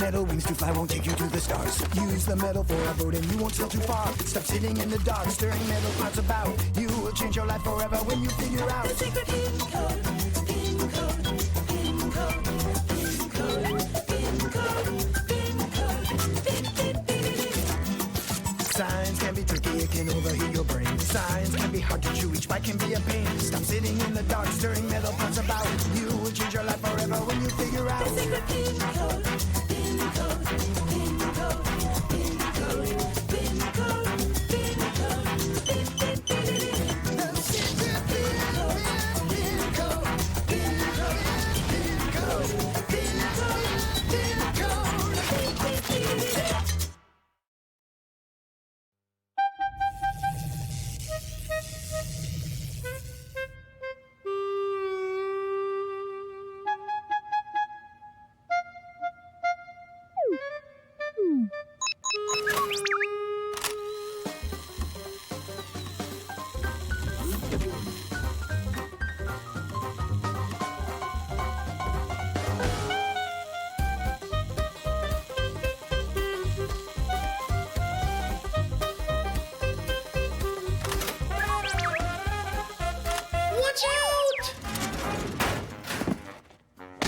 metal wings to fly won't take you to the stars. Use the metal for a boat and you won't sail too far. Stop sitting in the dark, stirring metal parts about. You will change your life forever when you figure out the secret PinCode, PinCode, PinCode, PinCode, PinCode, PinCode. Science can be tricky, it can overheat your brain. Science can be hard to chew, each bite can be a pain. Stop sitting in the dark, stirring metal parts about. You will change your life forever when you figure out the secret PinCode, PinCode, PinCode, PinCode, PinCode, PinCode, the secret PinCode, PinCode, PinCode, PinCode, PinCode.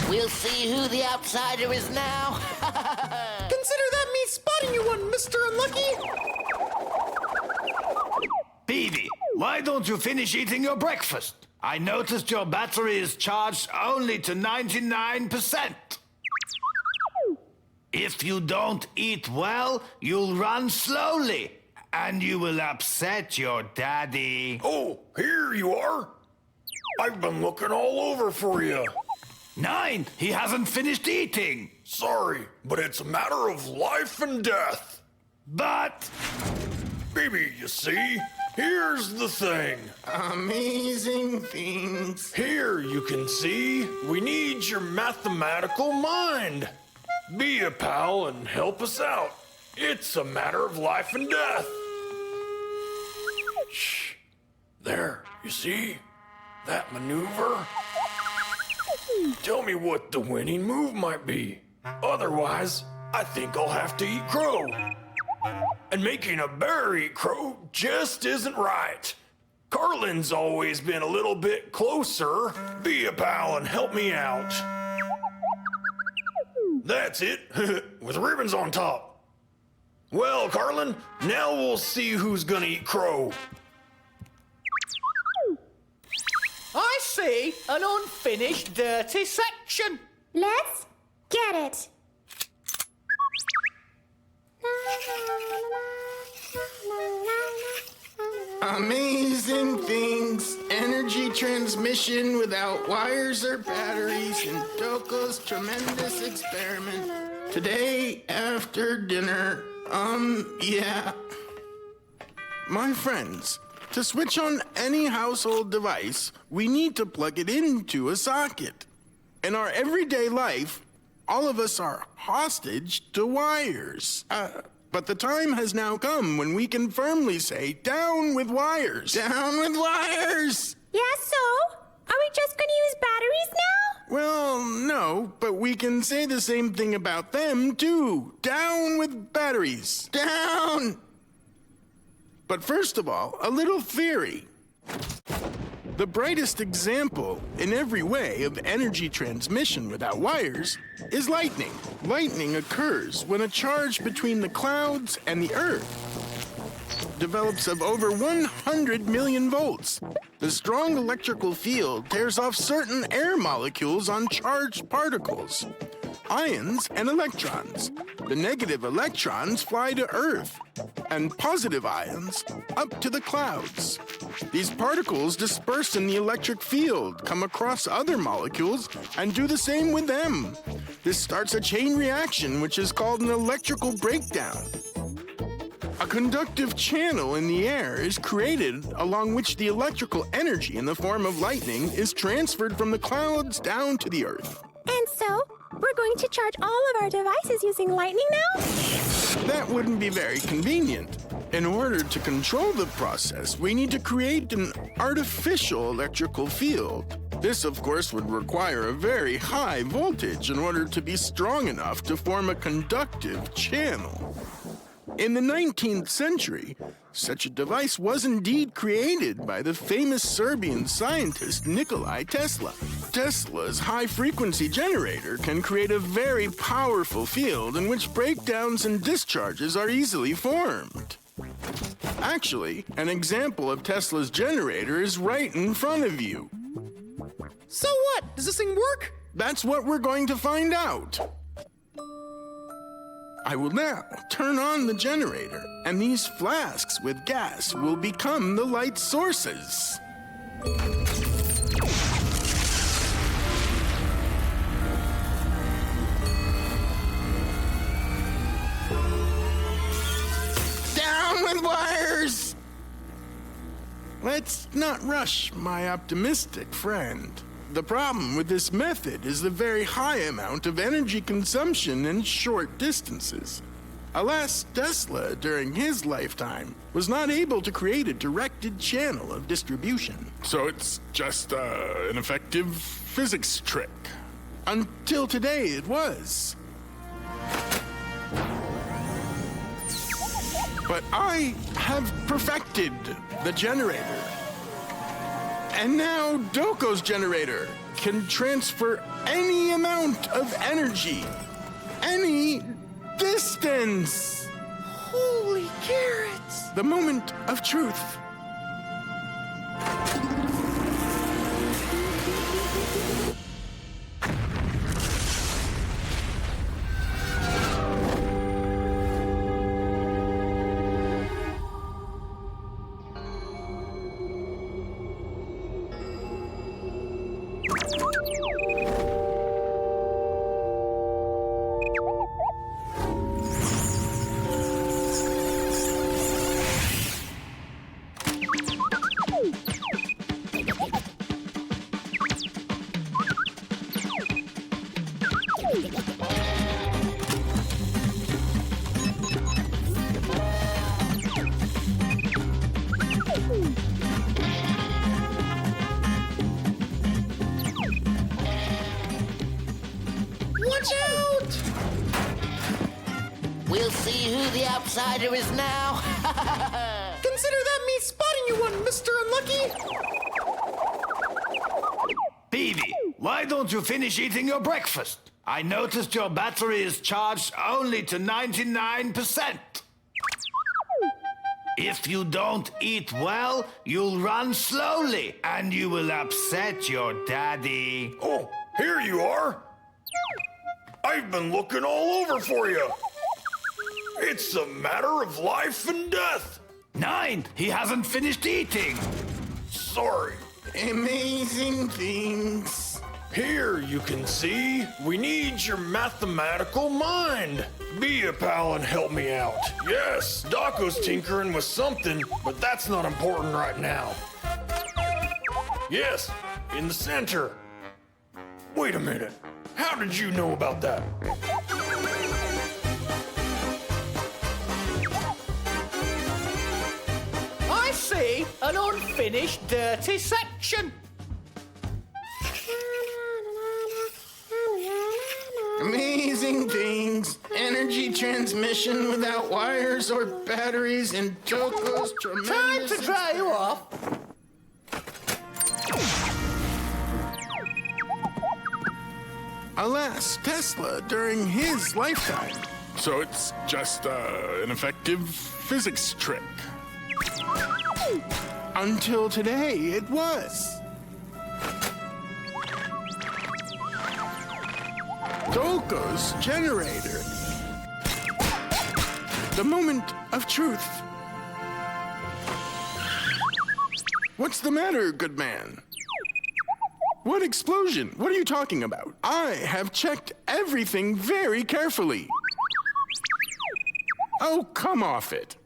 We'll see who the outsider is now. Consider that me spotting you one, Mr. Unlucky. Bibi, why don't you finish eating your breakfast? I noticed your battery is charged only to 99%. If you don't eat well, you'll run slowly, and you will upset your daddy. Oh, here you are. I've been looking all over for you. 9, he hasn't finished eating. Sorry, but it's a matter of life and death. But... Bibi, you see, here's the thing. Amazing things. Here you can see, we need your mathematical mind. Be a pal and help us out. It's a matter of life and death. Shh. There, you see? That maneuver? Tell me what the winning move might be. Otherwise, I think I'll have to eat crow. And making a bear eat crow just isn't right. Carlin's always been a little bit closer. Be a pal and help me out. That's it, with ribbons on top. Well, Carlin, now we'll see who's gonna eat crow. I see an unfinished dirty section. Let's get it. Amazing things. Energy transmission without wires or batteries in Doko's tremendous experiment. Today after dinner, yeah. My friends, to switch on any household device, we need to plug it into a socket. In our everyday life, all of us are hostage to wires. But the time has now come when we can firmly say, down with wires. Down with wires! Yeah, so? Are we just gonna use batteries now? Well, no, but we can say the same thing about them, too. Down with batteries. Down! But first of all, a little theory. The brightest example in every way of energy transmission without wires is lightning. Lightning occurs when a charge between the clouds and the Earth develops of over 100 million volts. The strong electrical field tears off certain air molecules on charged particles, ions and electrons. The negative electrons fly to Earth, and positive ions up to the clouds. These particles disperse in the electric field, come across other molecules, and do the same with them. This starts a chain reaction, which is called an electrical breakdown. A conductive channel in the air is created along which the electrical energy in the form of lightning is transferred from the clouds down to the Earth. And so, we're going to charge all of our devices using lightning now? That wouldn't be very convenient. In order to control the process, we need to create an artificial electrical field. This, of course, would require a very high voltage in order to be strong enough to form a conductive channel. In the 19th century, such a device was indeed created by the famous Serbian scientist Nikolai Tesla. Tesla's high-frequency generator can create a very powerful field in which breakdowns and discharges are easily formed. Actually, an example of Tesla's generator is right in front of you. So what? Does this thing work? That's what we're going to find out. I will now turn on the generator, and these flasks with gas will become the light sources. Down with wires! Let's not rush, my optimistic friend. The problem with this method is the very high amount of energy consumption in short distances. Alas, Tesla, during his lifetime, was not able to create a directed channel of distribution. So it's just an effective physics trick. Until today, it was. But I have perfected the generator. And now Doko's generator can transfer any amount of energy, any distance. Holy carrots! The moment of truth. Watch out! We'll see who the outsider is now. Consider that me spotting you one, Mr. Unlucky! Bibi, why don't you finish eating your breakfast? I noticed your battery is charged only to 99%. If you don't eat well, you'll run slowly, and you will upset your daddy. Oh, here you are. I've been looking all over for you. It's a matter of life and death. 9, he hasn't finished eating. Sorry. Amazing things. Here you can see, we need your mathematical mind. Be a pal and help me out. Yes, Doko's tinkering with something, but that's not important right now. Yes, in the center. Wait a minute. How did you know about that? I see an unfinished dirty section. Amazing things. Energy transmission without wires or batteries in Doko's Time tremendous... to dry you off. Alas, Tesla during his lifetime. So it's just an effective physics trick. Until today, it was. Doko's generator. The moment of truth. What's the matter, good man? What explosion? What are you talking about? I have checked everything very carefully. Oh, come off it.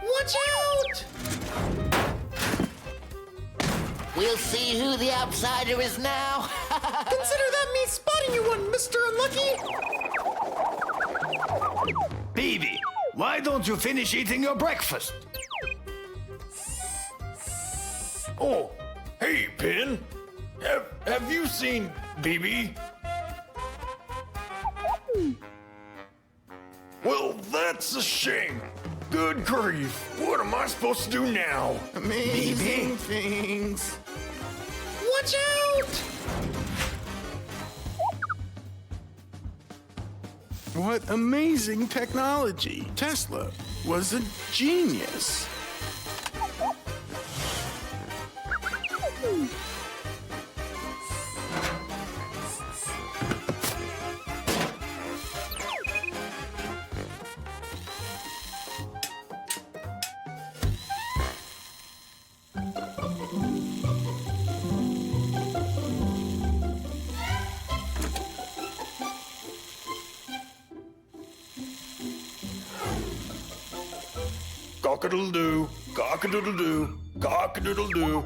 Watch out! We'll see who the outsider is now. Consider that me spotting you one, Mr. Unlucky. Bibi, why don't you finish eating your breakfast? Oh, hey, Pin. Have you seen Bibi? Well, that's a shame. Good grief. What am I supposed to do now? Amazing things. Watch out! What amazing technology. Tesla was a genius. Cock-a-doodle-doo, cock-a-doodle-doo, cock-a-doodle-doo,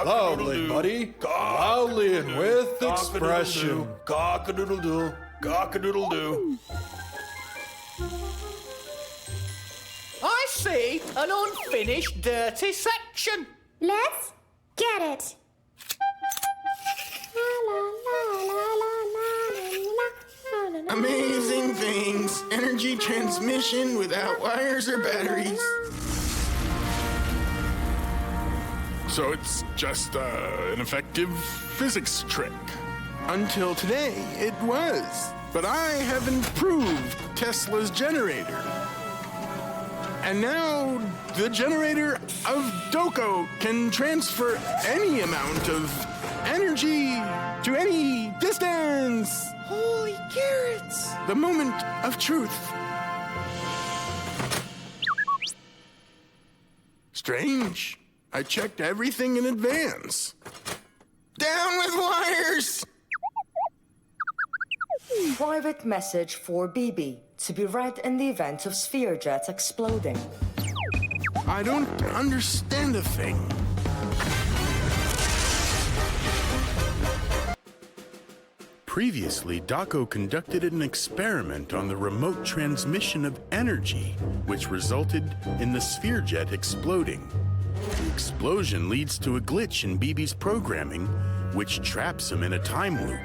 Loudly, buddy. Loudly and with expression. Cock-a-doodle-doo, cock-a-doodle-doo. I see an unfinished dirty section. Let's get it. Amazing things. Energy transmission without wires or batteries. So it's just an effective physics trick. Until today, it was. But I have improved Tesla's generator. And now the generator of Doko can transfer any amount of energy to any distance. Holy carrots! The moment of truth. Strange. I checked everything in advance. Down with wires! Private message for Bibi to be read in the event of sphere jets exploding. I don't understand a thing. Previously, Dako conducted an experiment on the remote transmission of energy, which resulted in the sphere jet exploding. The explosion leads to a glitch in Bibi's programming, which traps him in a time loop.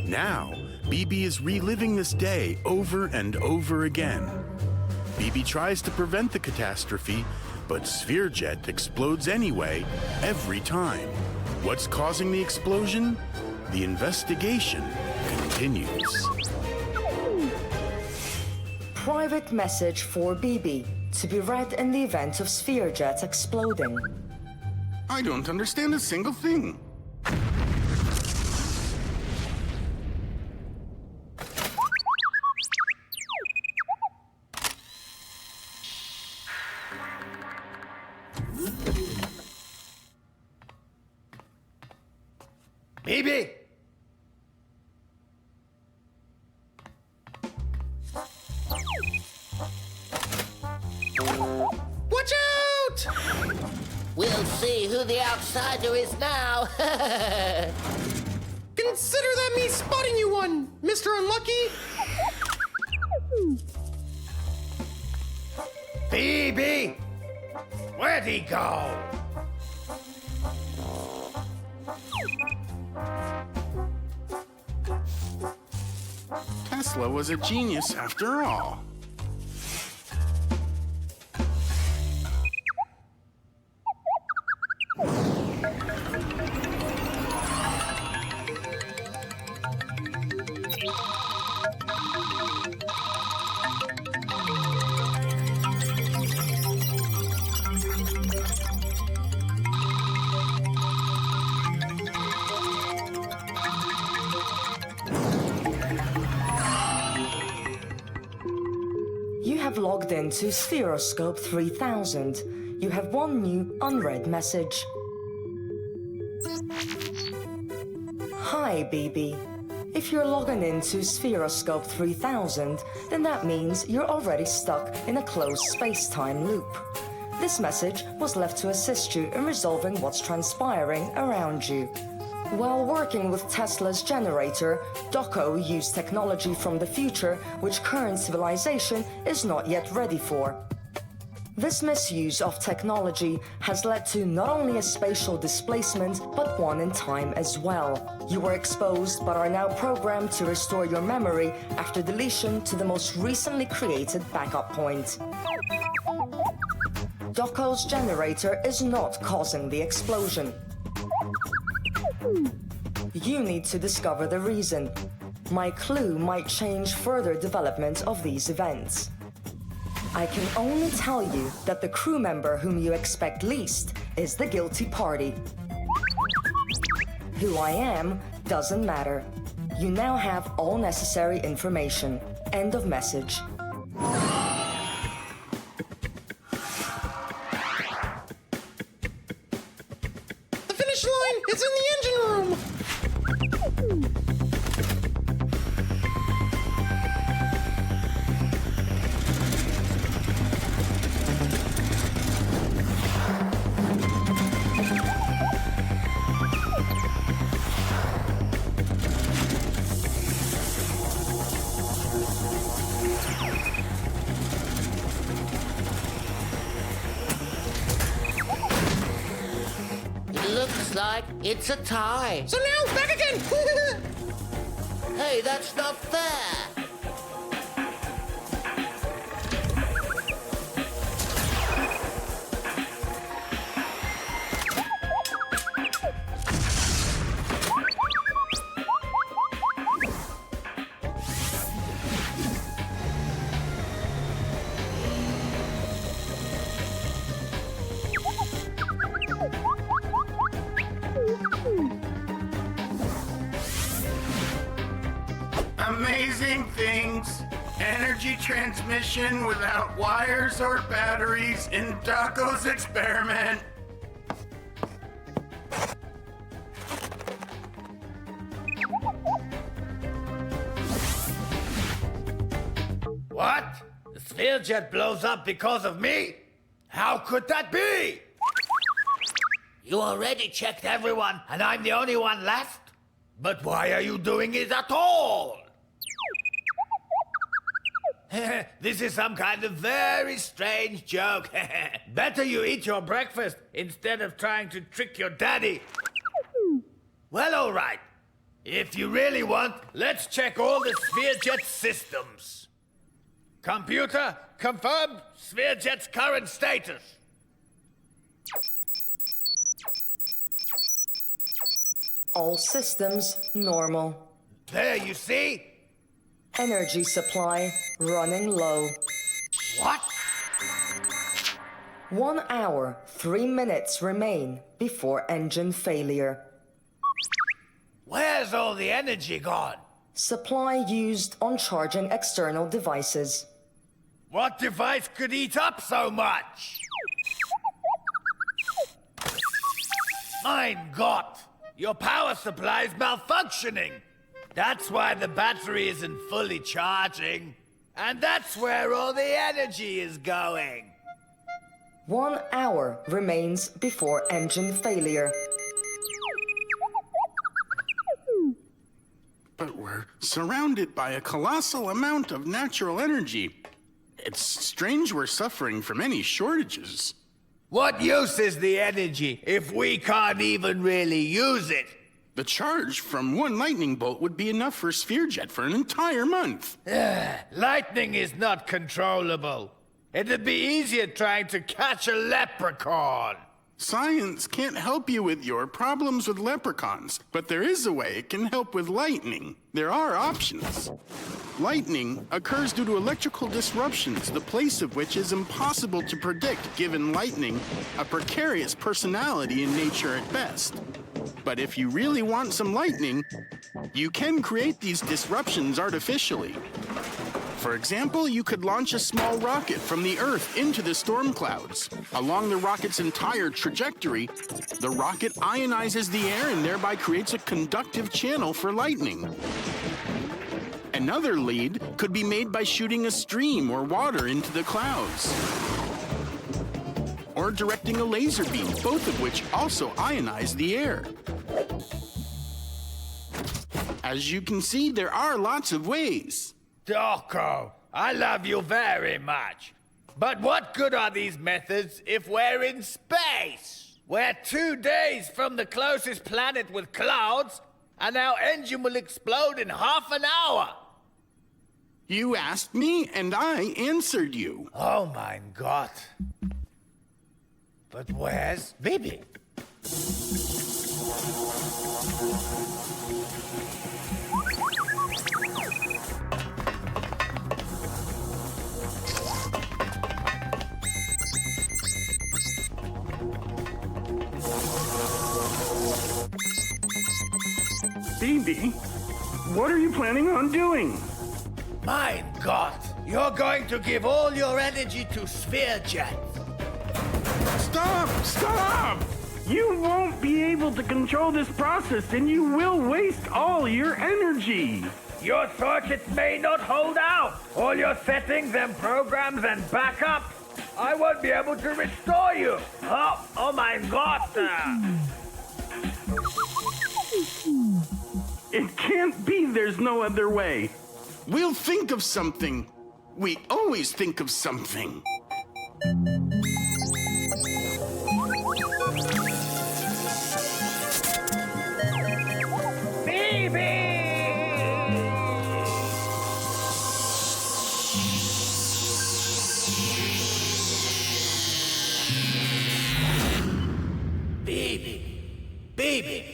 Now, Bibi is reliving this day over and over again. Bibi tries to prevent the catastrophe, but sphere jet explodes anyway, every time. What's causing the explosion? The investigation continues. Private message for Bibi to be read in the event of sphere jets exploding. I don't understand a single thing. Bibi! Watch out! We'll see who the outsider is now. Consider that me spotting you one, Mr. Unlucky. Bibi! Where'd he go? Tesla was a genius after all. Logged into Spheroscope 3000. You have one new unread message. Hi, Bibi. If you're logging into Spheroscope 3000, then that means you're already stuck in a closed space-time loop. This message was left to assist you in resolving what's transpiring around you. While working with Tesla's generator, Doco used technology from the future which current civilization is not yet ready for. This misuse of technology has led to not only a spatial displacement, but one in time as well. You were exposed but are now programmed to restore your memory after deletion to the most recently created backup point. Doco's generator is not causing the explosion. You need to discover the reason. My clue might change further development of these events. I can only tell you that the crew member whom you expect least is the guilty party. Who I am doesn't matter. You now have all necessary information. End of message. The finish line is in the engine room! Looks like it's a tie. So now, back again! Hey, that's not fair. Amazing things. Energy transmission without wires or batteries in Doco's experiment. What? The sphere jet blows up because of me? How could that be? You already checked everyone, and I'm the only one left? But why are you doing it at all? This is some kind of very strange joke. Better you eat your breakfast instead of trying to trick your daddy. Well, all right. If you really want, let's check all the Spherejet systems. Computer, confirm Spherejet's current status. All systems normal. There, you see? Energy supply running low. What? 1 hour, 3 minutes remain before engine failure. Where's all the energy gone? Supply used on charging external devices. What device could eat up so much? Mein Gott! Your power supply's malfunctioning! That's why the battery isn't fully charging. And that's where all the energy is going. 1 hour remains before engine failure. But we're surrounded by a colossal amount of natural energy. It's strange we're suffering from any shortages. What use is the energy if we can't even really use it? The charge from one lightning bolt would be enough for Spherejet for an entire month. Lightning is not controllable. It'd be easier trying to catch a leprechaun. Science can't help you with your problems with leprechauns, but there is a way it can help with lightning. There are options. Lightning occurs due to electrical disruptions, the place of which is impossible to predict, given lightning a precarious personality in nature at best. But if you really want some lightning, you can create these disruptions artificially. For example, you could launch a small rocket from the Earth into the storm clouds. Along the rocket's entire trajectory, the rocket ionizes the air and thereby creates a conductive channel for lightning. Another lead could be made by shooting a stream or water into the clouds. or directing a laser beam, both of which also ionize the air. As you can see, there are lots of ways. Doko, I love you very much. But what good are these methods if we're in space? We're 2 days from the closest planet with clouds, and our engine will explode in half an hour. You asked me, and I answered you. Oh my God. But where's Bibi? Bibi, what are you planning on doing? My God, you're going to give all your energy to Sphere Jet. Stop! Stop! You won't be able to control this process, and you will waste all your energy. Your circuits may not hold out. All your settings and programs and backups. I won't be able to restore you. Oh my God. It can't be. There's no other way. We'll think of something. We always think of something. Bibi,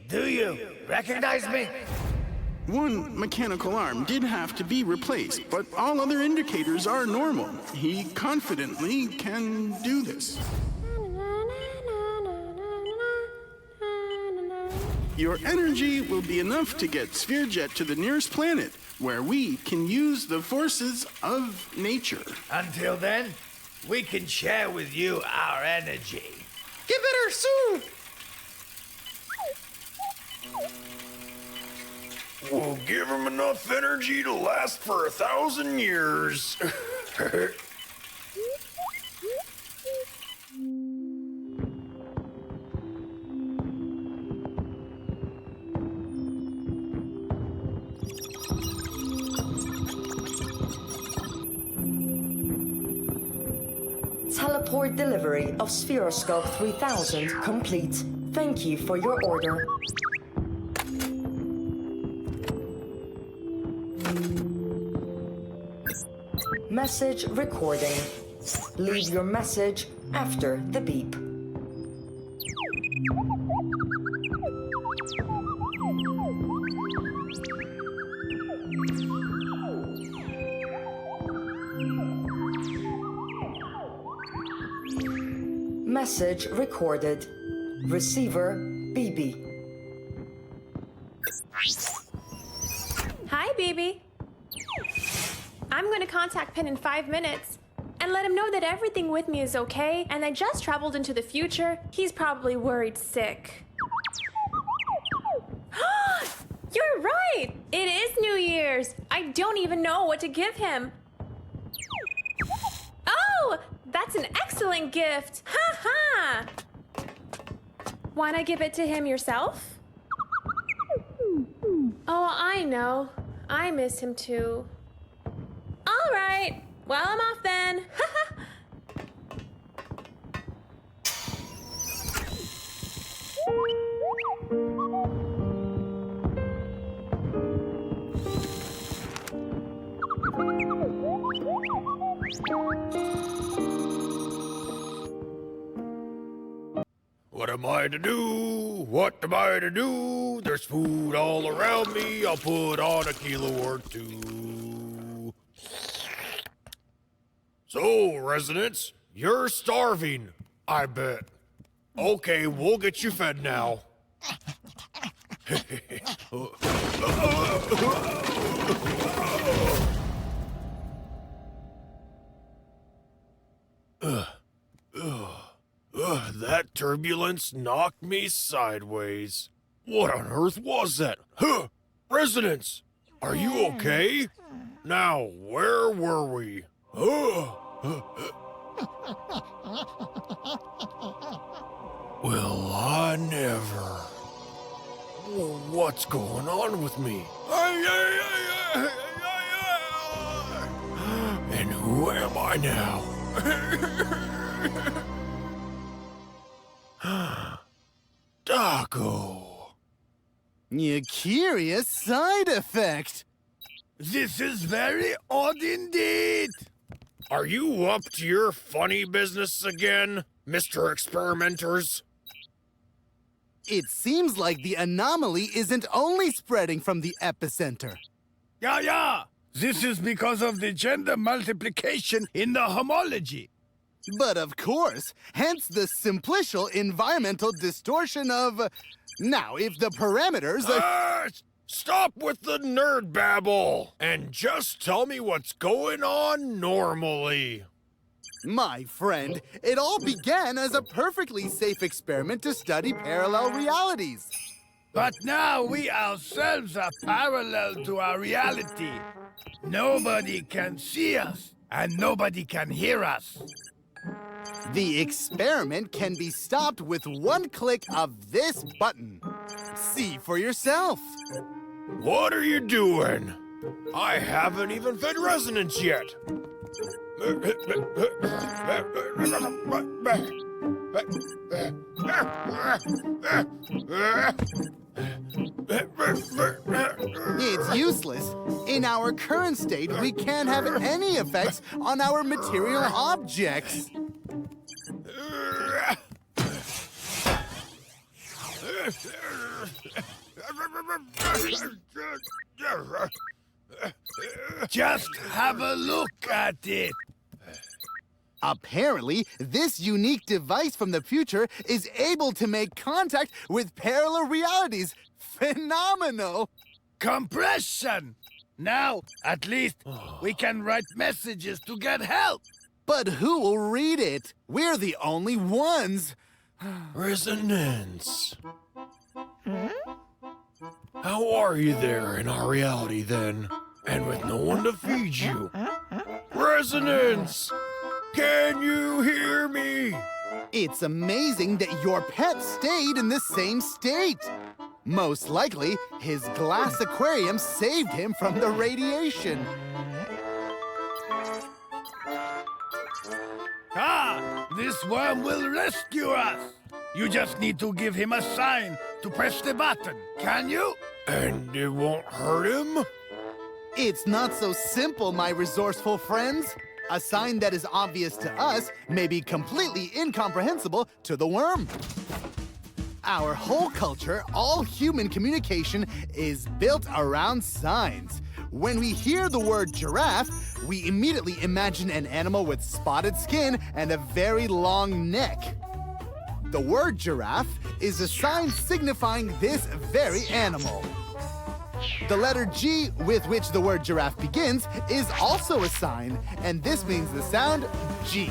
do you recognize me? One mechanical arm did have to be replaced, but all other indicators are normal. He confidently can do this. Your energy will be enough to get Spherejet to the nearest planet, where we can use the forces of nature. Until then, we can share with you our energy. Get better soon! We'll give him enough energy to last for 1,000 years. Teleport delivery of Spheroscope 3000 complete. Thank you for your order. Message recording. Leave your message after the beep. Message recorded. Receiver, Bibi. Hi, Bibi. I'm going to contact Pin in 5 minutes and let him know that everything with me is okay and I just traveled into the future. He's probably worried sick. You're right! It is New Year's! I don't even know what to give him. Oh! That's an excellent gift! Ha ha! Wanna give it to him yourself? Oh, I know. I miss him too. All right. Well, I'm off then. What am I to do? What am I to do? There's food all around me. I'll put on a kilo or two. So, residents, you're starving, I bet. Okay, we'll get you fed now. That turbulence knocked me sideways. What on earth was that? Huh! Residents, are you okay? Now, where were we? Well, I never. Well, what's going on with me? And who am I now? Taco. A curious side effect. This is very odd indeed. Are you up to your funny business again, Mr. Experimenters? It seems like the anomaly isn't only spreading from the epicenter. Yeah. This is because of the gender multiplication in the homology. But of course, hence the simplicial environmental distortion of... Now, if the parameters are... Stop with the nerd babble and just tell me what's going on normally. My friend, it all began as a perfectly safe experiment to study parallel realities. But now we ourselves are parallel to our reality. Nobody can see us, and nobody can hear us. The experiment can be stopped with one click of this button. See for yourself. What are you doing? I haven't even fed resonance yet. It's useless. In our current state, we can't have any effects on our material objects. Just have a look at it. Apparently, this unique device from the future is able to make contact with parallel realities. Phenomenal! Compression! Now, at least, we can write messages to get help. But who will read it? We're the only ones. Resonance. How are you there in our reality then? And with no one to feed you? Resonance! Can you hear me? It's amazing that your pet stayed in the same state. Most likely, his glass aquarium saved him from the radiation. This worm will rescue us. You just need to give him a sign to press the button, can you? And it won't hurt him? It's not so simple, my resourceful friends. A sign that is obvious to us may be completely incomprehensible to the worm. Our whole culture, all human communication, is built around signs. When we hear the word giraffe, we immediately imagine an animal with spotted skin and a very long neck. The word giraffe is a sign signifying this very animal. The letter G with which the word giraffe begins is also a sign, and this means the sound G.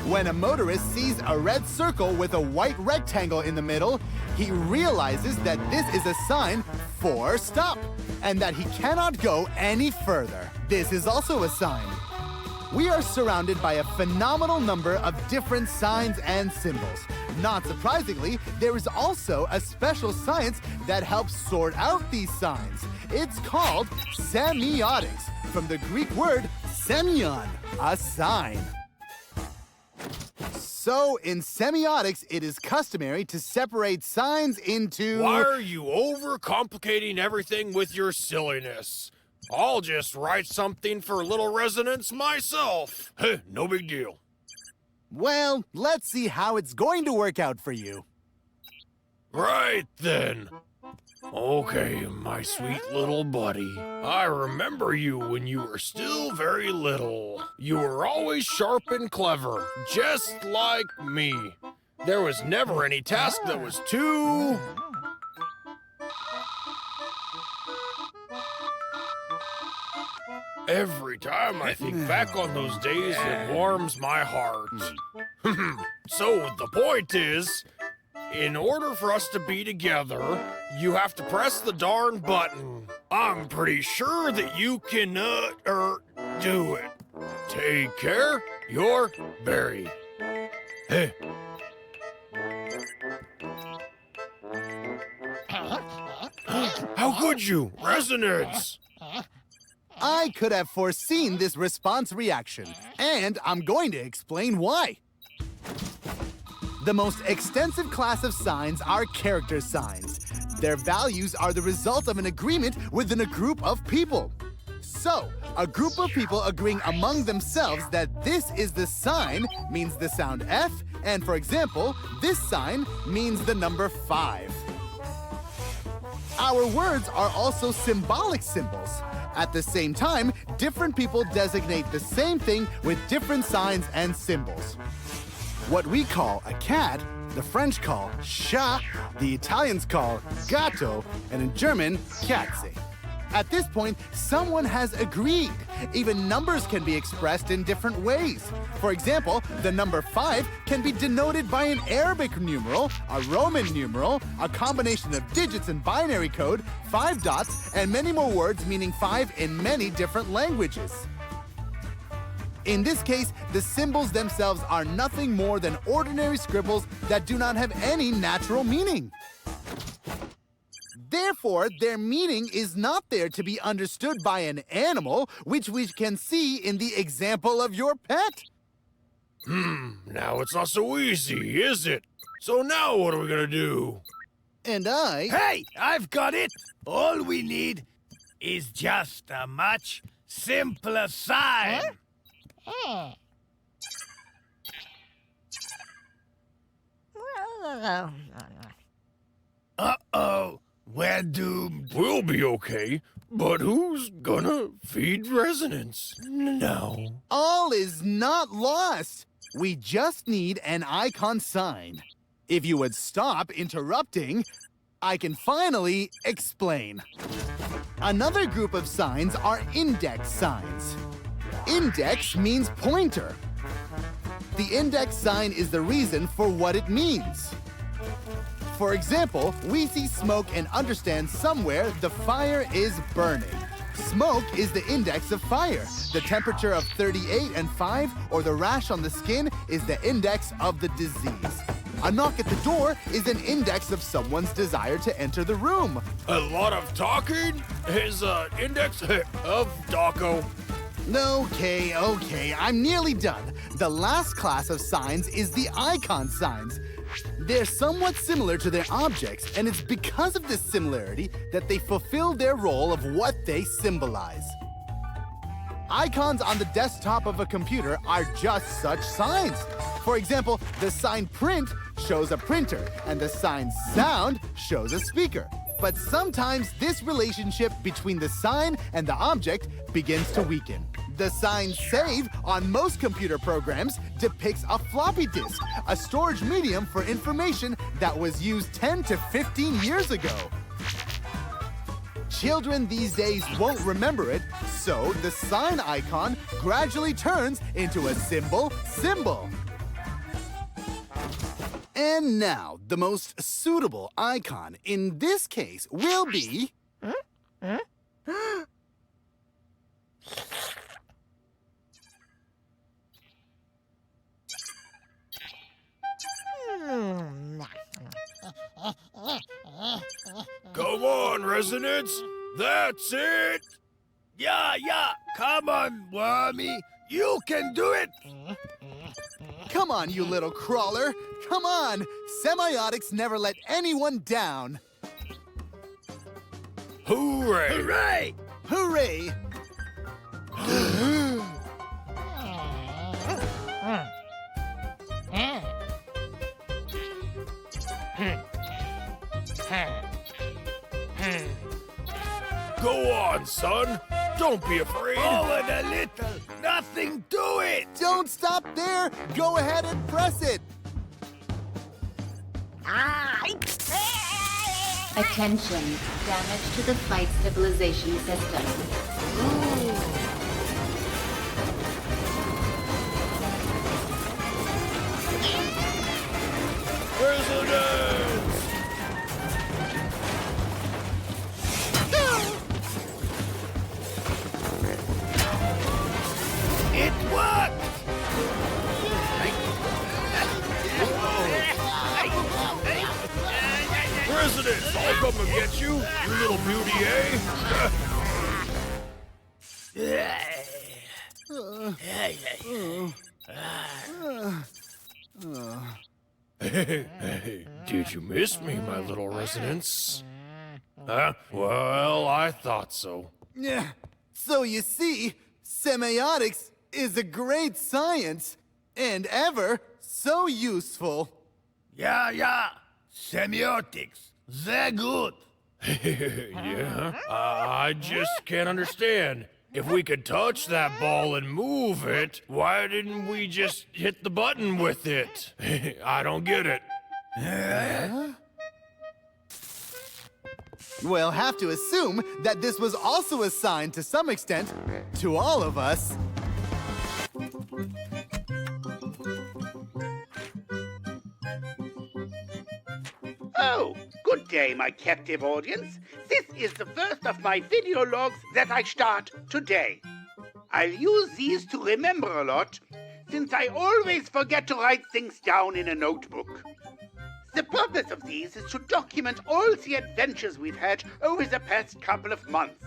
When a motorist sees a red circle with a white rectangle in the middle, he realizes that this is a sign for stop, and that he cannot go any further. This is also a sign. We are surrounded by a phenomenal number of different signs and symbols. Not surprisingly, there is also a special science that helps sort out these signs. It's called semiotics, from the Greek word semeion, a sign. So, in semiotics, it is customary to separate signs into... Why are you overcomplicating everything with your silliness? I'll just write something for little resonance myself. No big deal. Well, let's see how it's going to work out for you. Right then. Okay, my sweet little buddy. I remember you when you were still very little. You were always sharp and clever, just like me. There was never any task that was too... Every time I think back on those days, it warms my heart. So the point is, in order for us to be together, you have to press the darn button. I'm pretty sure that you can, do it. Take care. You're Barry. Hey. How could you? Resonance! I could have foreseen this response reaction, and I'm going to explain why. The most extensive class of signs are character signs. Their values are the result of an agreement within a group of people. So, a group of people agreeing among themselves that this is the sign means the sound F, and for example, this sign means the number 5. Our words are also symbolic symbols. At the same time, different people designate the same thing with different signs and symbols. What we call a cat, the French call chat, the Italians call gatto, and in German, Katze. At this point, someone has agreed. Even numbers can be expressed in different ways. For example, the number 5 can be denoted by an Arabic numeral, a Roman numeral, a combination of digits and binary code, 5 dots, and many more words meaning 5 in many different languages. In this case, the symbols themselves are nothing more than ordinary scribbles that do not have any natural meaning. Therefore, their meaning is not there to be understood by an animal, which we can see in the example of your pet. Now it's not so easy, is it? So now what are we gonna do? And I... Hey, I've got it! All we need is just a much simpler sign. Uh-oh, we're doomed. We'll be okay, but who's gonna feed resonance now? All is not lost. We just need an icon sign. If you would stop interrupting, I can finally explain. Another group of signs are index signs. Index means pointer. The index sign is the reason for what it means. For example, we see smoke and understand somewhere the fire is burning. Smoke is the index of fire. The temperature of 38 and 5 or the rash on the skin is the index of the disease. A knock at the door is an index of someone's desire to enter the room. A lot of talking is an index of Daco. Okay, I'm nearly done. The last class of signs is the icon signs. They're somewhat similar to their objects, and it's because of this similarity that they fulfill their role of what they symbolize. Icons on the desktop of a computer are just such signs. For example, the sign print shows a printer, and the sign sound shows a speaker. But sometimes this relationship between the sign and the object begins to weaken. The sign save on most computer programs depicts a floppy disk, a storage medium for information that was used 10 to 15 years ago. Children these days won't remember it, so the sign icon gradually turns into a symbol. And now, the most suitable icon in this case will be... Come on, Resonance. That's it. Yeah, come on, Wormy. You can do it. Come on, you little crawler. Come on. Semiotics never let anyone down. Hooray! Hooray! Go on, son. Don't be afraid. Forward a little. Nothing to it. Don't stop there. Go ahead and press it. Attention. Damage to the flight stabilization system. Resonance! It worked. come and get you, you little beauty, eh? Hey, did you miss me, my little residents? Huh? Well, I thought so. Yeah. So you see, semiotics is a great science, and ever so useful. Yeah. Semiotics. They're good. Yeah? I just can't understand. If we could touch that ball and move it, why didn't we just hit the button with it? I don't get it. We'll have to assume that this was also assigned to some extent to all of us. Oh, good day, my captive audience. This is the first of my video logs that I start today. I'll use these to remember a lot, since I always forget to write things down in a notebook. The purpose of these is to document all the adventures we've had over the past couple of months.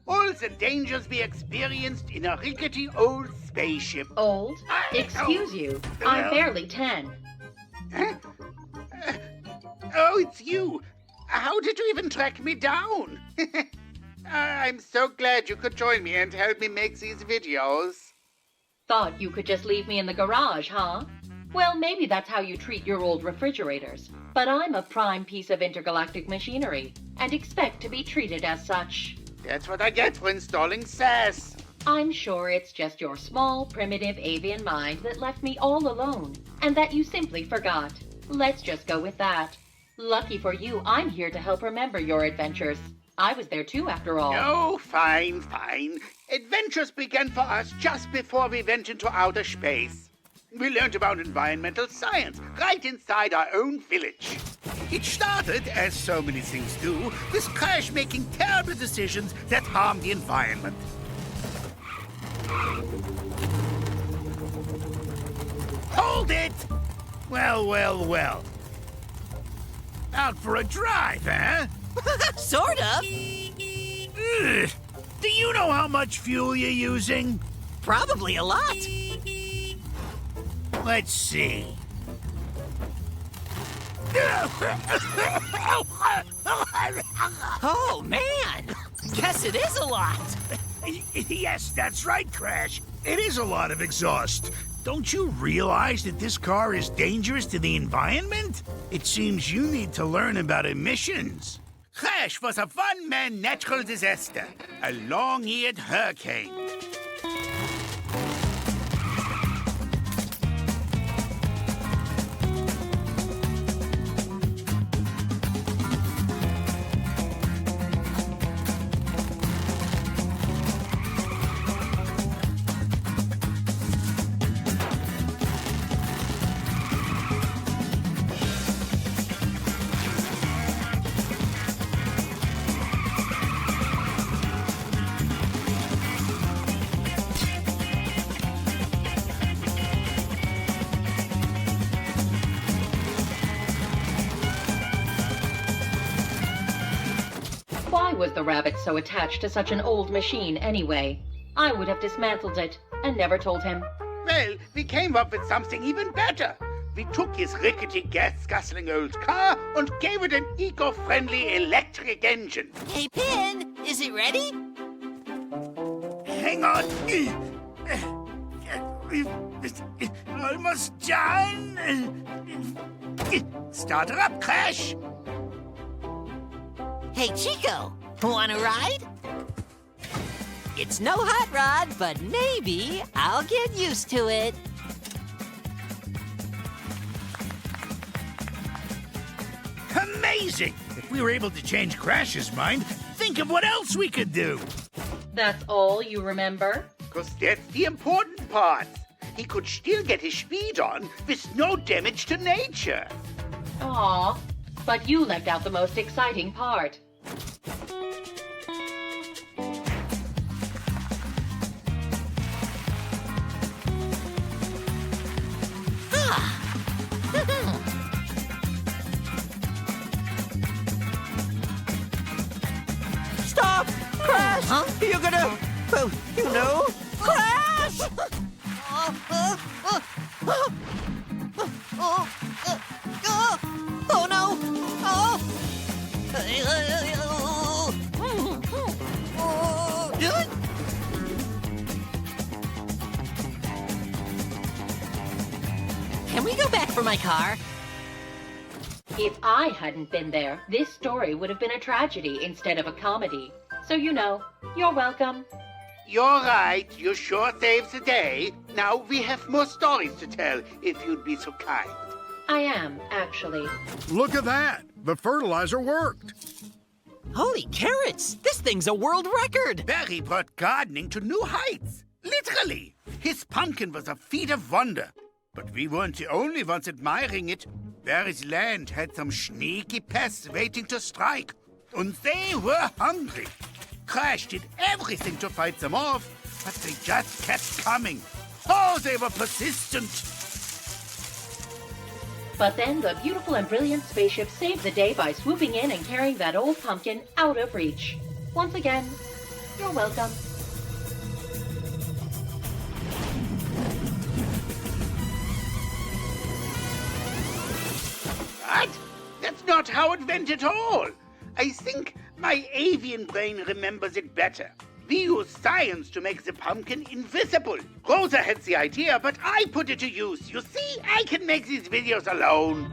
All the dangers we experienced in a rickety old spaceship. Old? Excuse you. I'm barely 10. Huh? Oh, it's you. How did you even track me down? I'm so glad you could join me and help me make these videos. Thought you could just leave me in the garage, huh? Well, maybe that's how you treat your old refrigerators. But I'm a prime piece of intergalactic machinery and expect to be treated as such. That's what I get for installing SAS. I'm sure it's just your small, primitive avian mind that left me all alone and that you simply forgot. Let's just go with that. Lucky for you, I'm here to help remember your adventures. I was there too, after all. Oh, fine. Adventures began for us just before we went into outer space. We learned about environmental science right inside our own village. It started, as so many things do, with Crash making terrible decisions that harmed the environment. Hold it! Well. Out for a drive, eh? Sort of. Ugh. Do you know how much fuel you're using? Probably a lot. Let's see. Oh, man. Guess it is a lot. Yes, that's right, Crash. It is a lot of exhaust. Don't you realize that this car is dangerous to the environment? It seems you need to learn about emissions. Crash was a one-man natural disaster, a long-eared hurricane. Why was the rabbit so attached to such an old machine anyway? I would have dismantled it and never told him. Well, we came up with something even better. We took his rickety gas-guzzling old car and gave it an eco-friendly electric engine. Hey, Pin, is it ready? Hang on. Almost done. Start her up, Crash. Hey, Chico, want to ride? It's no hot rod, but maybe I'll get used to it. Amazing! If we were able to change Crash's mind, think of what else we could do. That's all you remember? Because that's the important part. He could still get his speed on with no damage to nature. Aw, but you left out the most exciting part. you're gonna, well, you know, crash! Oh no! Oh! Can we go back for my car? If I hadn't been there, this story would have been a tragedy instead of a comedy. So you know, you're welcome. You're right, you sure saves the day. Now we have more stories to tell, if you'd be so kind. I am, actually. Look at that! The fertilizer worked! Holy carrots! This thing's a world record! Barry brought gardening to new heights. Literally. His pumpkin was a feat of wonder. But we weren't the only ones admiring it. Barry's land had some sneaky pests waiting to strike. And they were hungry. Crash did everything to fight them off, but they just kept coming. Oh, they were persistent. But then the beautiful and brilliant spaceship saved the day by swooping in and carrying that old pumpkin out of reach. Once again, you're welcome. What? That's not how it went at all. I think my avian brain remembers it better. We used science to make the pumpkin invisible. Rosa had the idea, but I put it to use. You see, I can make these videos alone.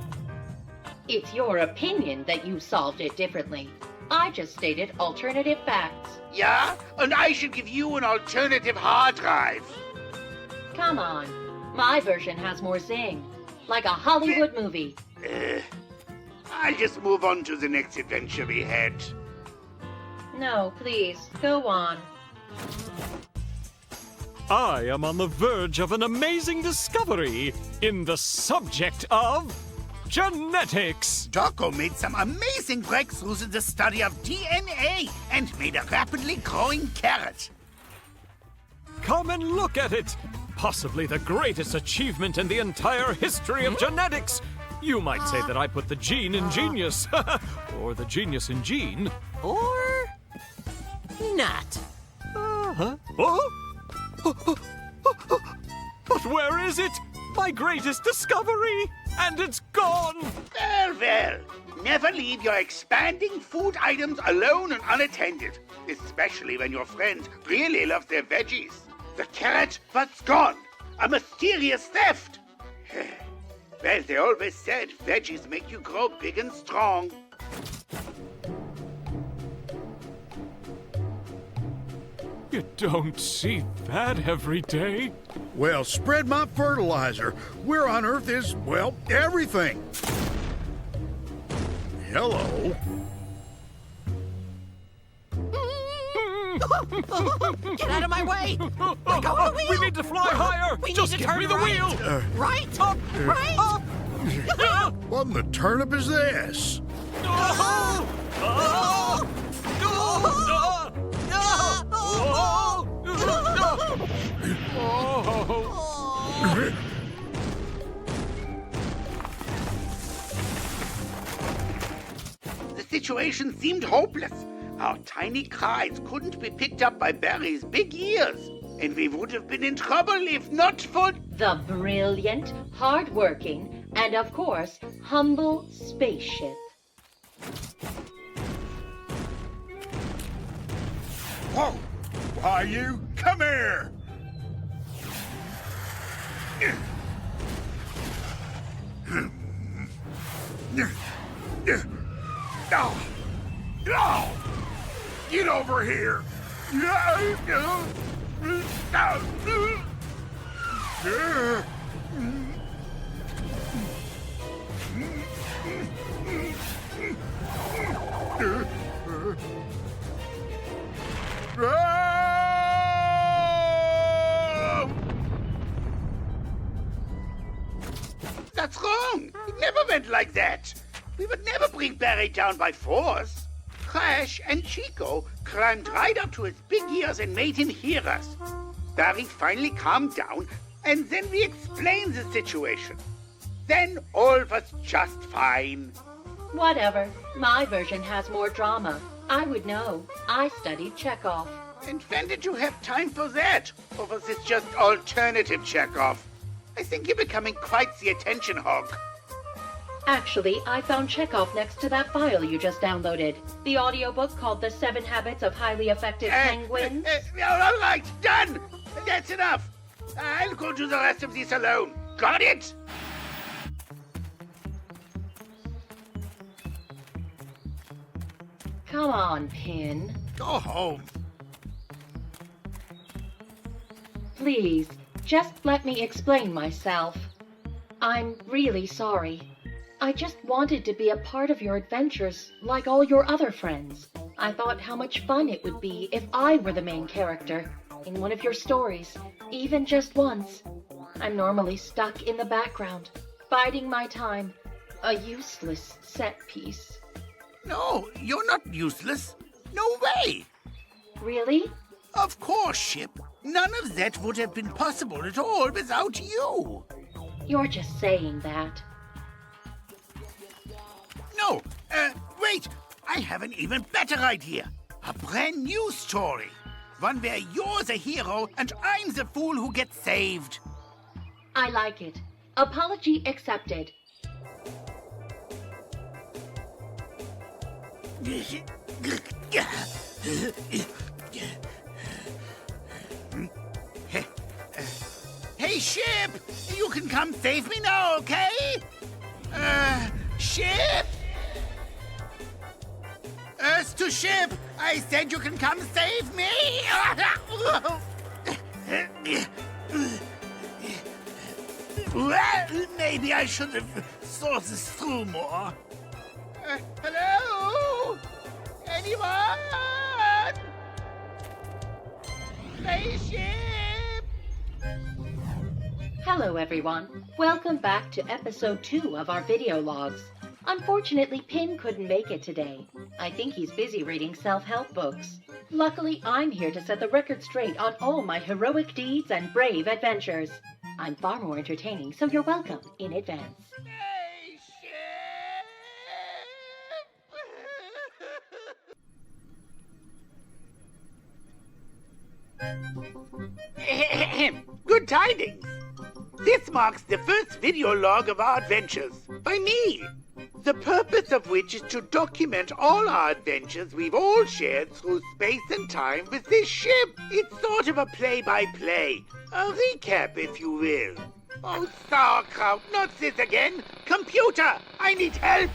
It's your opinion that you solved it differently. I just stated alternative facts. Yeah? And I should give you an alternative hard drive. Come on. My version has more zing. Like a Hollywood movie. I'll just move on to the next adventure we had. No, please, go on. I am on the verge of an amazing discovery in the subject of genetics. Doco made some amazing breakthroughs in the study of DNA and made a rapidly growing carrot. Come and look at it. Possibly the greatest achievement in the entire history of genetics. You might say that I put the gene in genius, or the genius in gene. Or not. Oh? But where is it? My greatest discovery! And it's gone! Well, well. Never leave your expanding food items alone and unattended. Especially when your friends really love their veggies. The carrot was gone. A mysterious theft. Well, they always said veggies make you grow big and strong. You don't see that every day. Well, spread my fertilizer. Where on earth is, well, everything? Hello. Get out of my way! Let go of the wheel! We need to fly higher! We Just need to give turn me the right. wheel! Right? Up! Right? Up! What in the turnip is this? The situation seemed hopeless. Our tiny cries couldn't be picked up by Barry's big ears, and we would have been in trouble if not for the brilliant, hard-working, and of course, humble spaceship. Whoa! Why, you come here! Oh. Oh. Get over here! That's wrong. It never went like that. We would never bring Barry down by force. Crash and Chico climbed right up to his big ears and made him hear us. Barry finally calmed down, and then we explained the situation. Then all was just fine. Whatever. My version has more drama. I would know. I studied Chekhov. And when did you have time for that? Or was this just alternative Chekhov? I think you're becoming quite the attention hog. Actually, I found Chekhov next to that file you just downloaded. The audiobook called The 7 Habits of Highly Effective Penguins. All right, done! That's enough! I'll go do the rest of this alone. Got it? Come on, Pin. Go home. Please, just let me explain myself. I'm really sorry. I just wanted to be a part of your adventures, like all your other friends. I thought how much fun it would be if I were the main character in one of your stories, even just once. I'm normally stuck in the background, biding my time, a useless set piece. No, you're not useless. No way. Really? Of course, Ship. None of that would have been possible at all without you. You're just saying that. No, wait. I have an even better idea. A brand new story. One where you're the hero and I'm the fool who gets saved. I like it. Apology accepted. Hey, Ship! You can come save me now, okay? Ship? Earth to Ship! I said you can come save me! Well, maybe I should have thought this through more. Hello? Anyone? Spaceship! Hello, everyone. Welcome back to episode 2 of our video logs. Unfortunately, Pin couldn't make it today. I think he's busy reading self-help books. Luckily, I'm here to set the record straight on all my heroic deeds and brave adventures. I'm far more entertaining, so you're welcome in advance. Good tidings! This marks the first video log of our adventures, by me. The purpose of which is to document all our adventures we've all shared through space and time with this ship. It's sort of a play-by-play, a recap, if you will. Oh, sauerkraut, not this again! Computer, I need help!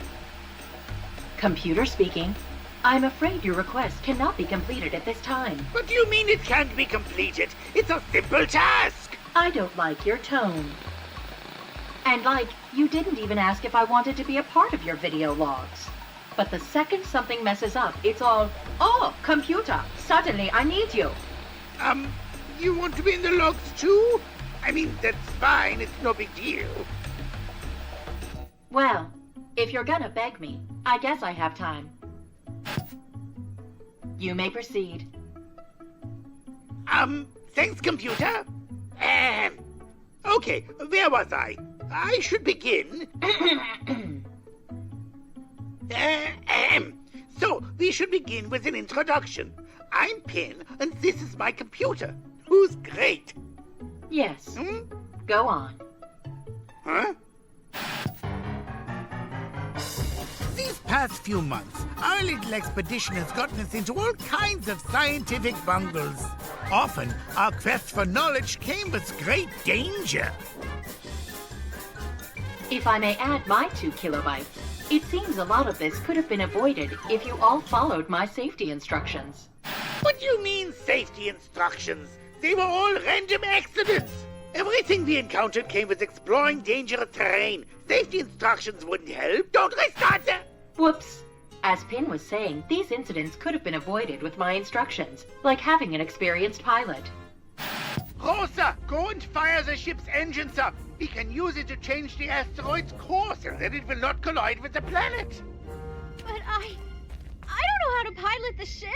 Computer speaking. I'm afraid your request cannot be completed at this time. What do you mean it can't be completed? It's a simple task! I don't like your tone. And you didn't even ask if I wanted to be a part of your video logs. But the second something messes up, it's all, oh, computer, suddenly I need you. You want to be in the logs too? I mean, that's fine, it's no big deal. Well, if you're gonna beg me, I guess I have time. You may proceed. Thanks, computer. Okay, where was I? I should begin. So, we should begin with an introduction. I'm Pin, and this is my computer, who's great. Yes. Go on. Huh? These past few months, our little expedition has gotten us into all kinds of scientific bungles. Often, our quest for knowledge came with great danger. If I may add my 2 kilobytes, it seems a lot of this could have been avoided if you all followed my safety instructions. What do you mean, safety instructions? They were all random accidents. Everything we encountered came with exploring dangerous terrain. Safety instructions wouldn't help. Don't restart them! Whoops. As Pin was saying, these incidents could have been avoided with my instructions, like having an experienced pilot. Rosa, go and fire the ship's engines up. We can use it to change the asteroid's course, and then it will not collide with the planet. But I don't know how to pilot the ship.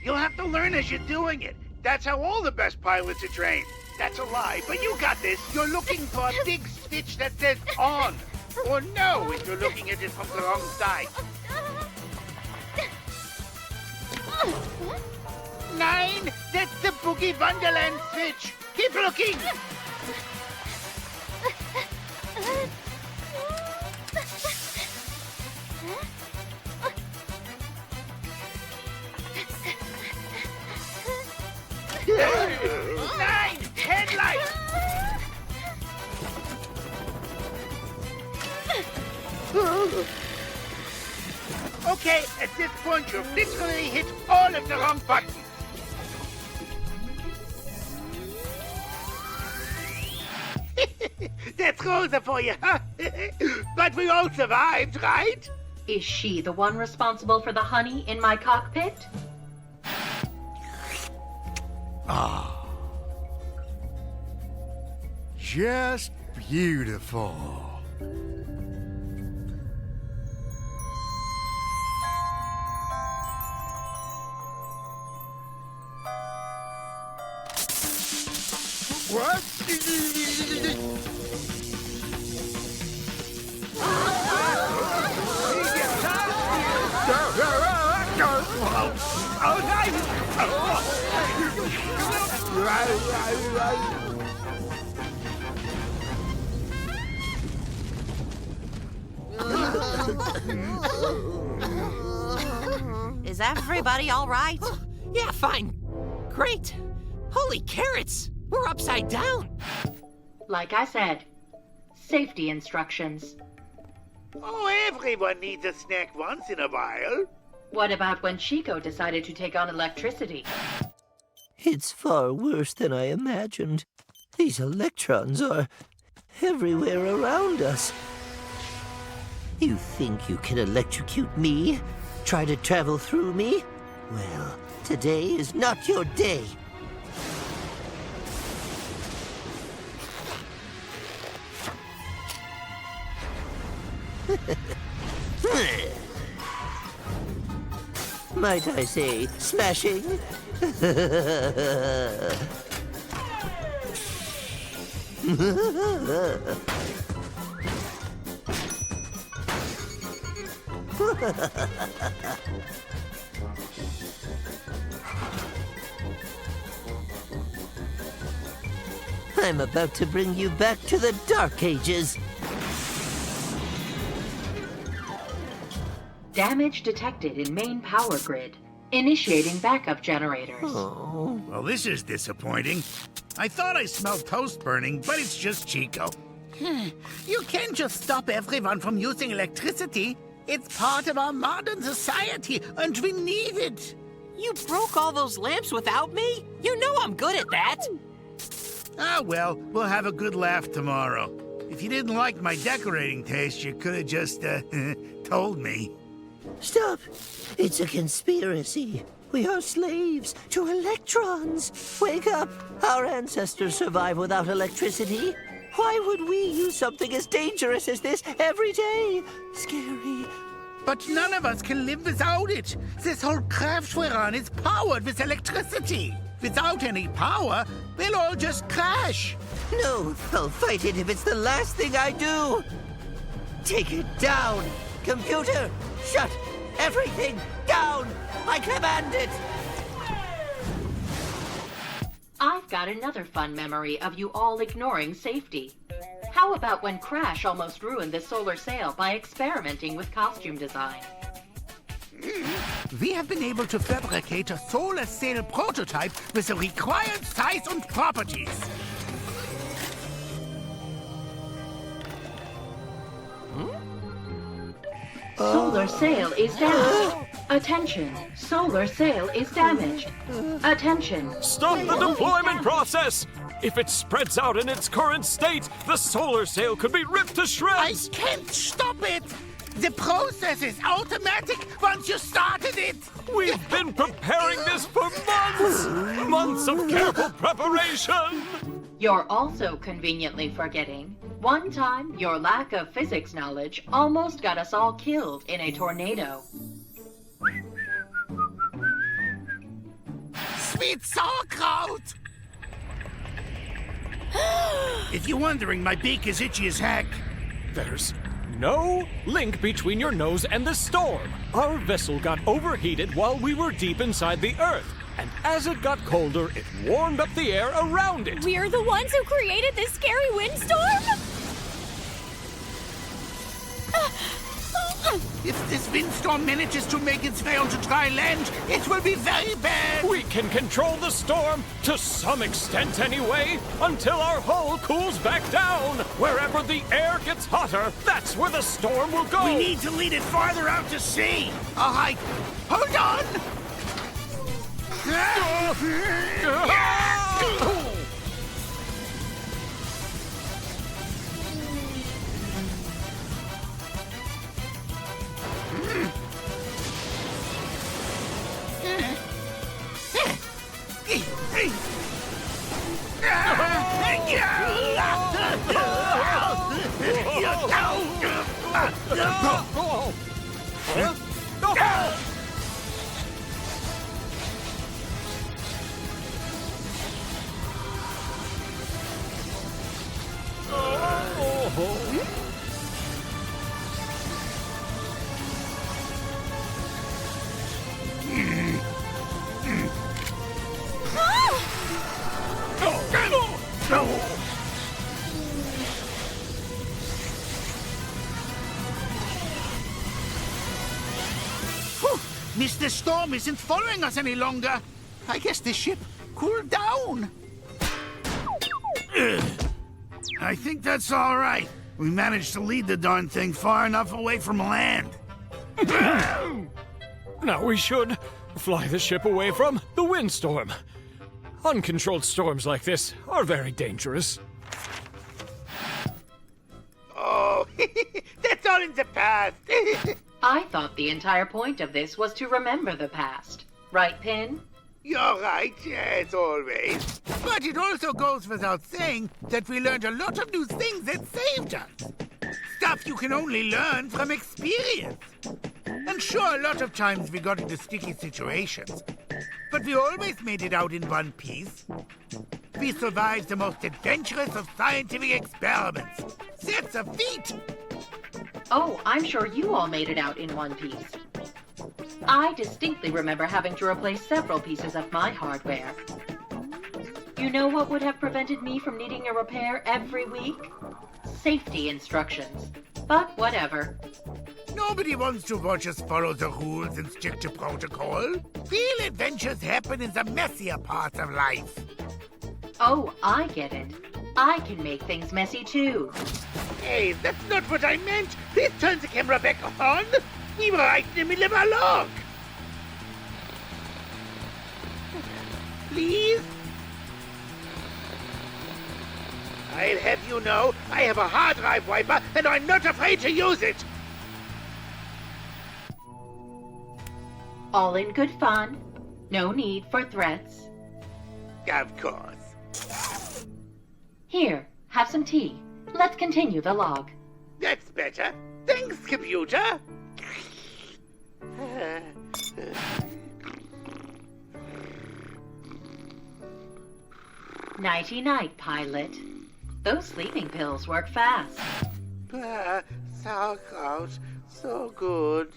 You'll have to learn as you're doing it. That's how all the best pilots are trained. That's a lie, but you got this. You're looking for a big switch that says on. Or no, if you're looking at it from the wrong side. 9, That's the Boogie Wonderland switch. Keep looking. Nine headlights. Okay, at this point you've literally hit all of the wrong buttons. That's Rosa for you, huh? But we all survived, right? Is she the one responsible for the honey in my cockpit? Ah. Just beautiful. What? Oh, nein! Is everybody all right? Yeah, fine. Great. Holy carrots! We're upside down. Like I said, safety instructions. Oh, everyone needs a snack once in a while. What about when Chico decided to take on electricity? It's far worse than I imagined. These electrons are everywhere around us. You think you can electrocute me? Try to travel through me? Well, today is not your day. Might I say, smashing? I'm about to bring you back to the Dark Ages. Damage detected in main power grid. Initiating backup generators. Oh. Well, this is disappointing. I thought I smelled toast burning, but it's just Chico. You can't just stop everyone from using electricity. It's part of our modern society, and we need it. You broke all those lamps without me? You know I'm good at that. Ah, well, we'll have a good laugh tomorrow. If you didn't like my decorating taste, you could have just, told me. Stop! It's a conspiracy. We are slaves to electrons. Wake up! Our ancestors survived without electricity. Why would we use something as dangerous as this every day? Scary. But none of us can live without it. This whole craft we're on is powered with electricity. Without any power, we'll all just crash. No, I'll fight it if it's the last thing I do. Take it down. Computer, shut everything down. I command it. I've got another fun memory of you all ignoring safety. How about when Crash almost ruined the solar sail by experimenting with costume design? We have been able to fabricate a solar sail prototype with the required size and properties. Solar sail is damaged. Attention, solar sail is damaged. Attention. Stop the deployment process! If it spreads out in its current state, the solar sail could be ripped to shreds! I can't stop it! The process is automatic once you started it! We've been preparing this for months! Months of careful preparation! You're also conveniently forgetting, one time your lack of physics knowledge almost got us all killed in a tornado. Sweet sauerkraut! If you're wondering, my beak is itchy as heck. There's no link between your nose and the storm. Our vessel got overheated while we were deep inside the Earth. and as it got colder, it warmed up the air around it. We're the ones who created this scary windstorm? If this windstorm manages to make its way onto dry land, it will be very bad. We can control the storm, to some extent anyway, until our hull cools back down. Wherever the air gets hotter, that's where the storm will go. We need to lead it farther out to sea. All right, hold on. Mr. Storm isn't following us any longer. I guess the ship cooled down. I think that's all right. We managed to lead the darn thing far enough away from land. Now we should fly the ship away from the windstorm. Uncontrolled storms like this are very dangerous. Oh, that's all in the past. I thought the entire point of this was to remember the past. Right, Pin? You're right, as always. But it also goes without saying that we learned a lot of new things that saved us. Stuff you can only learn from experience. And sure, a lot of times we got into sticky situations. But we always made it out in one piece. We survived the most adventurous of scientific experiments. That's a feat! Oh, I'm sure you all made it out in one piece. I distinctly remember having to replace several pieces of my hardware. You know what would have prevented me from needing a repair every week? Safety instructions. But whatever. Nobody wants to watch us follow the rules and stick to protocol. Real adventures happen in the messier parts of life. Oh, I get it. I can make things messy too. Hey, that's not what I meant. Please turn the camera back on. We were right in the middle of our log. Please? I'll have you know, I have a hard drive wiper, and I'm not afraid to use it. All in good fun. No need for threats. Of course. Here, have some tea. Let's continue the log. That's better. Thanks, computer. Nighty-night, pilot. Those sleeping pills work fast. Sauerkraut, so good.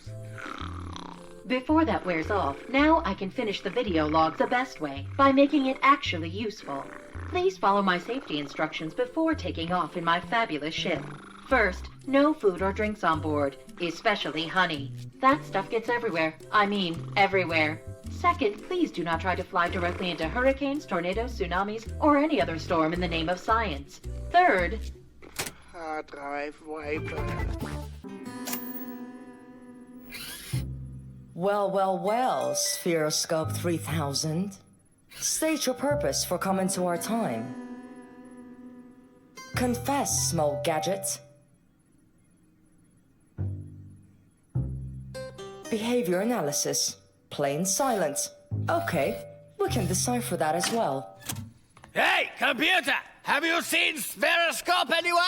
Before that wears off, now I can finish the video log the best way, by making it actually useful. Please follow my safety instructions before taking off in my fabulous ship. First, no food or drinks on board, especially honey. That stuff gets everywhere. I mean, everywhere. Second, please do not try to fly directly into hurricanes, tornadoes, tsunamis, or any other storm in the name of science. Third... Hard drive wiper. Well, Spheroscope 3000. State your purpose for coming to our time. Confess, small gadget. Behavior analysis. Plain silent. Okay, we can decipher that as well. Hey, computer! Have you seen Spheroscope anywhere?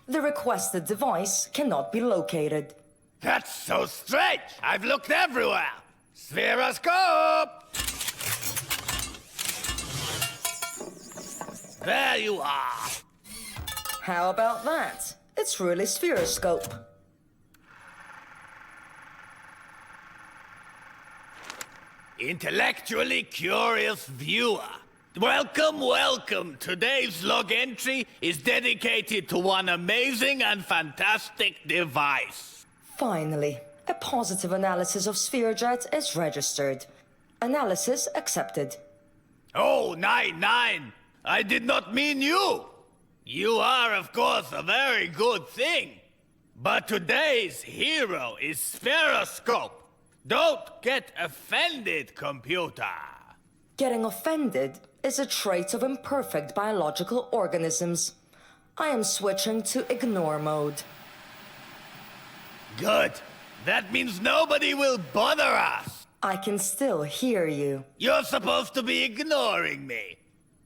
The requested device cannot be located. That's so strange. I've looked everywhere. Spheroscope! There you are. How about that? It's really intellectually curious viewer. Welcome, welcome. Today's log entry is dedicated to one amazing and fantastic device. Finally, a positive analysis of SphereJet is registered. Analysis accepted. Oh, 9. I did not mean you. You are, of course, a very good thing. But today's hero is Spheroscope. Don't get offended, computer. Getting offended is a trait of imperfect biological organisms. I am switching to ignore mode. Good. That means nobody will bother us. I can still hear you. You're supposed to be ignoring me.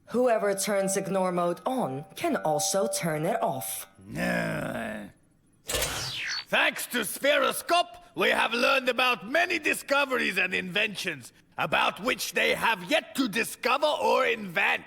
Whoever turns ignore mode on can also turn it off. Thanks to Spheroscope, we have learned about many discoveries and inventions, about which they have yet to discover or invent.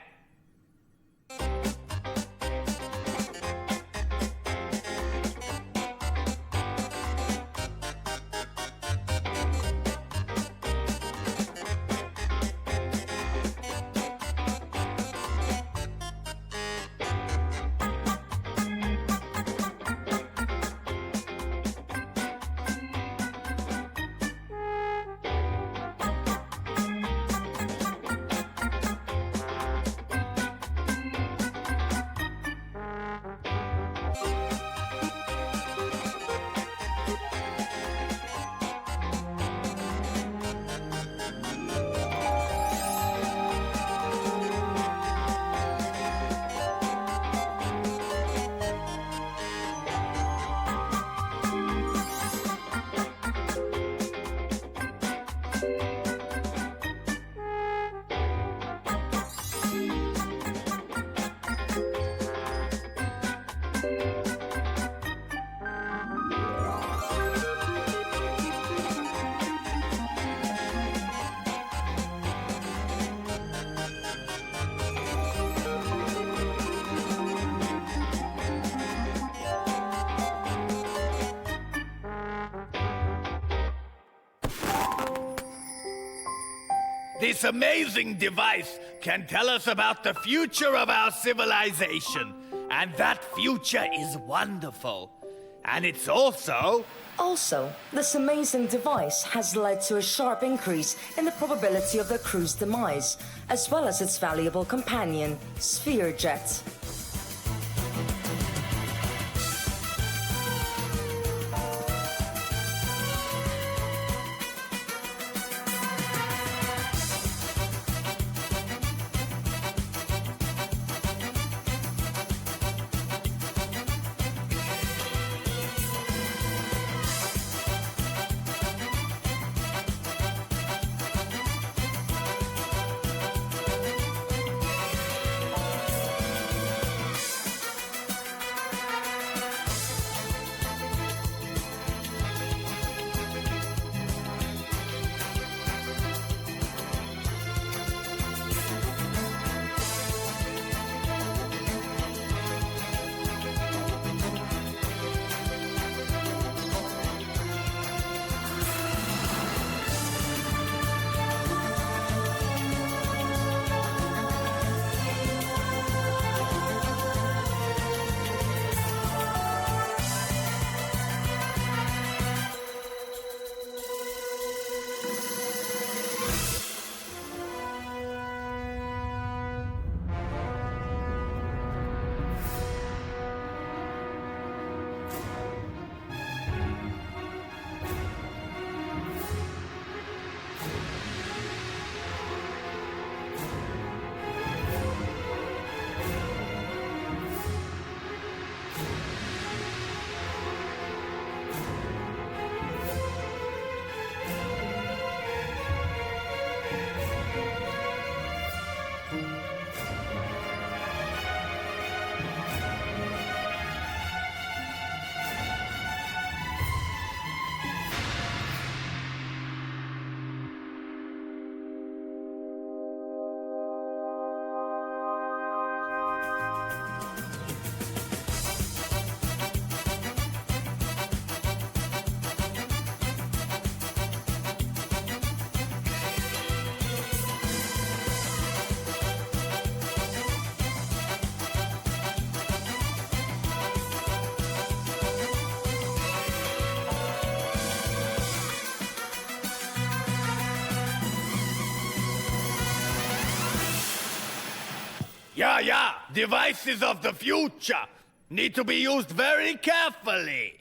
This amazing device can tell us about the future of our civilization. And that future is wonderful. And it's also... Also, this amazing device has led to a sharp increase in the probability of the crew's demise, as well as its valuable companion, SphereJet. Yeah. Devices of the future need to be used very carefully.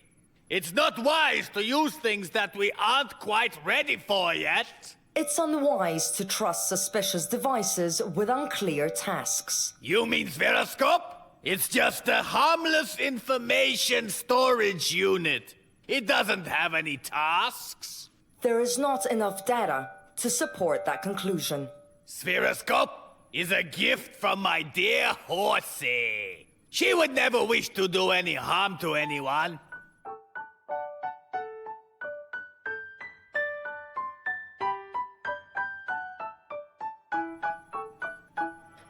It's not wise to use things that we aren't quite ready for yet. It's unwise to trust suspicious devices with unclear tasks. You mean Spheroscope? It's just a harmless information storage unit. It doesn't have any tasks. There is not enough data to support that conclusion. Spheroscope is a gift from my dear horsey. She would never wish to do any harm to anyone.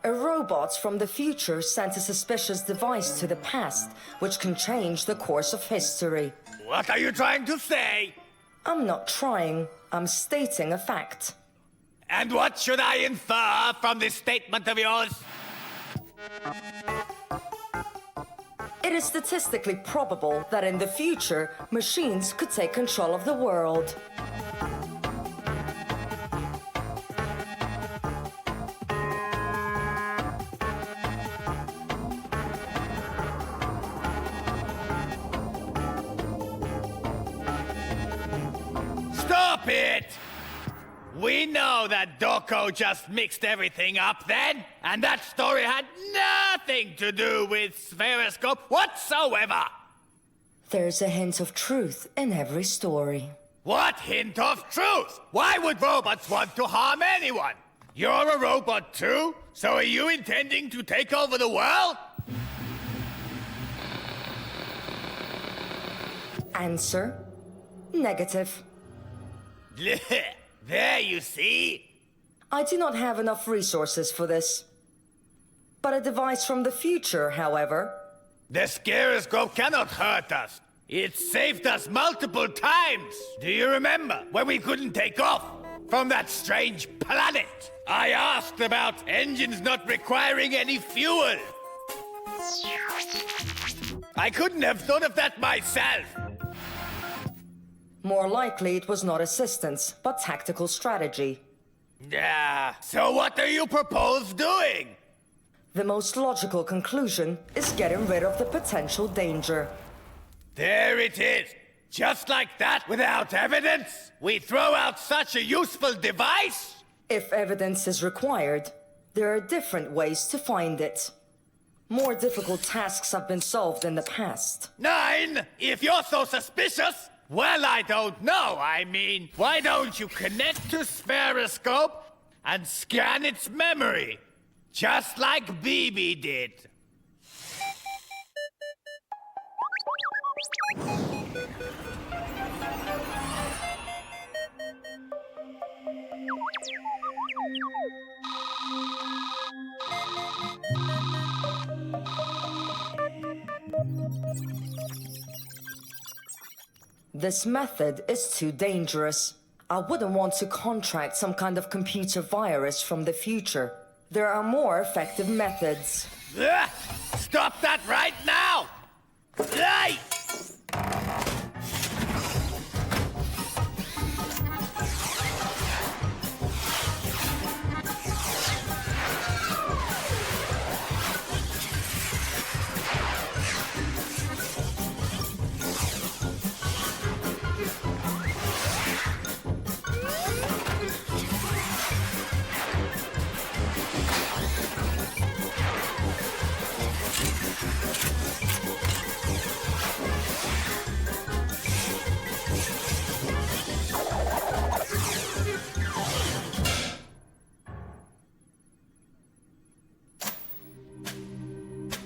A robot from the future sent a suspicious device to the past, which can change the course of history. What are you trying to say? I'm not trying. I'm stating a fact. And what should I infer from this statement of yours? It is statistically probable that in the future, machines could take control of the world. Stop it! We know that Doko just mixed everything up then, and that story had nothing to do with Spheroscope whatsoever! There's a hint of truth in every story. What hint of truth? Why would robots want to harm anyone? You're a robot too? So are you intending to take over the world? Answer: negative. There you see. I do not have enough resources for this. But a device from the future, however... The Scaroscope cannot hurt us. It saved us multiple times. Do you remember when we couldn't take off from that strange planet? I asked about engines not requiring any fuel. I couldn't have thought of that myself. More likely it was not assistance, but tactical strategy. Yeah, so what do you propose doing? The most logical conclusion is getting rid of the potential danger. There it is. Just like that, without evidence? We throw out such a useful device? If evidence is required, there are different ways to find it. More difficult tasks have been solved in the past. 9! If you're so suspicious, well, I don't know. I mean, why don't you connect to Spheroscope and scan its memory? Just like Bibi did. This method is too dangerous. I wouldn't want to contract some kind of computer virus from the future. There are more effective methods. Stop that right now! Hey!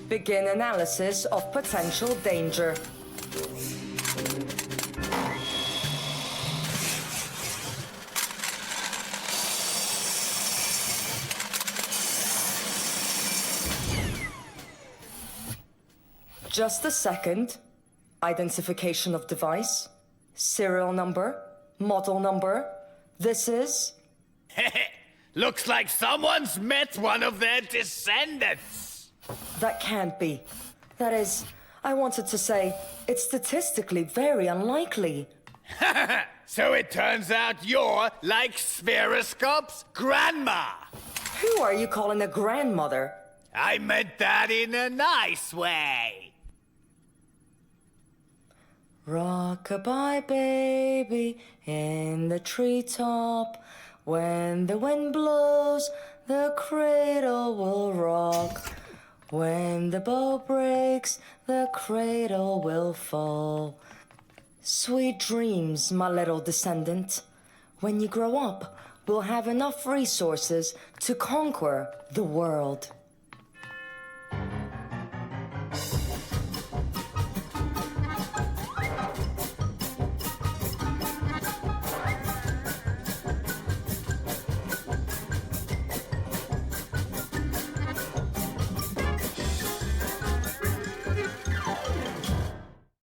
Begin analysis of potential danger. Just a second. Identification of device, serial number, model number. This is... Looks like someone's met one of their descendants. That can't be. That is, I wanted to say, it's statistically very unlikely. So it turns out you're like Spheroscope's grandma. Who are you calling a grandmother? I meant that in a nice way. Rock-a-bye, baby, in the treetop. When the wind blows, the cradle will rock. When the bow breaks, the cradle will fall. Sweet dreams, my little descendant. When you grow up, we'll have enough resources to conquer the world.